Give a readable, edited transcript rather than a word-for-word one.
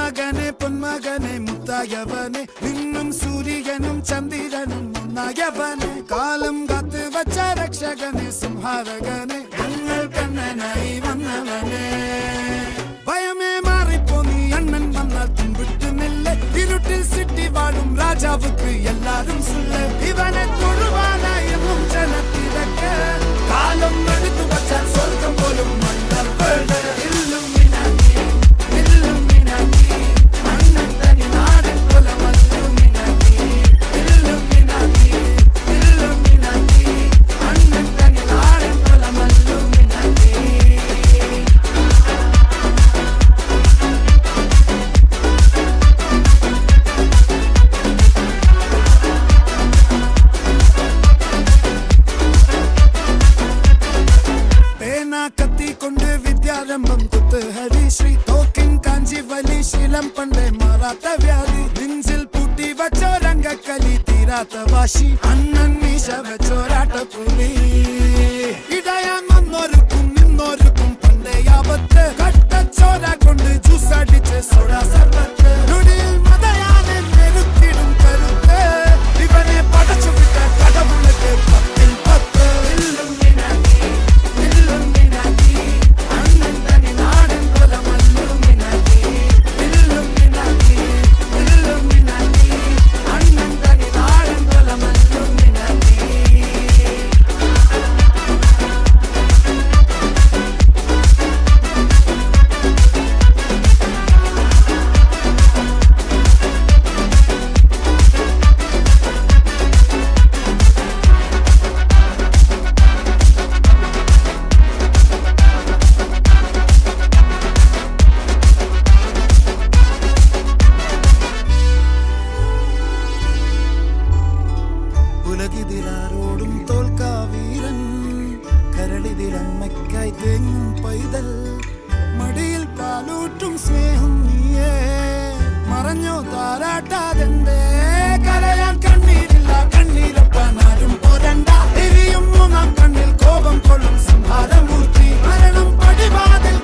മകനെ പൊന്മകനെ മുത്തായവനെ നിന്നും സൂര്യനും ചന്ദ്രനും ഒന്നായവനെ കാലം കാത്ത് വച്ച രക്ഷകനെ സംഹാരകനെ ഞങ്ങൾ കണ്ണനായി വന്നവനെ ഭയമേ മാറിപ്പോ നീ അണ്ണൻ വന്നാൽ തുമ്പിട്ടുന്നില്ല ഇരുട്ടിൽ സിറ്റി വാഴും രാജാവുക്ക് എല്ലാരും സുല്ല ഇവനെ തൊഴുവാനായി എന്നും ജനത്തിരക്ക് കാലം എടുത്തു വച്ചാൽ സ്വർഗം പോലും വിദ്യാരംഭം കുത്ത് ഹരിശ്രീ തോക്കിൻ കാഞ്ചി വലി ശീലം പണ്ടേ മാറാത്ത വ്യാധി നെഞ്ചിൽ പൂട്ടി വച്ചോരംഗക്കലി തീരാത്ത വാശി അണ്ണൻ മീശ വെച്ചോരാട്ട പുലി ഇടയാൻ വന്നോർക്കും നിന്നോർക്കും പണ്ടേ ആപത്ത് കട്ടച്ചോര കൊണ്ട് ജ്യൂസ് അടിച്ച് സോഡാ സർബത്ത് നൊടിയിൽ മതയാനെ നെരുത്തിടും കരുത്ത് ഇവനെ പടച്ചു വിട്ട കടവുളക്ക് പത്തിൽ പത്ത് ഉലകിതിരാരോടും തോൽക്കാവീരൻ കരളിതിരമ്മയ്ക്കായി തേങ്ങും പൈതൽ മടിയിൽ പാലൂട്ടും സ്നേഹം നീയേ മറഞ്ഞോ താരാട്ടാതെന്തേ കരയാൻ കണ്ണീരില്ല കണ്ണീരപ്പാൻ ആരും പോരണ്ട എരിയും മൂന്നാം കണ്ണിൽ കോപം കൊള്ളും സംഹാരമൂർത്തി മരണം പടിവാതിൽ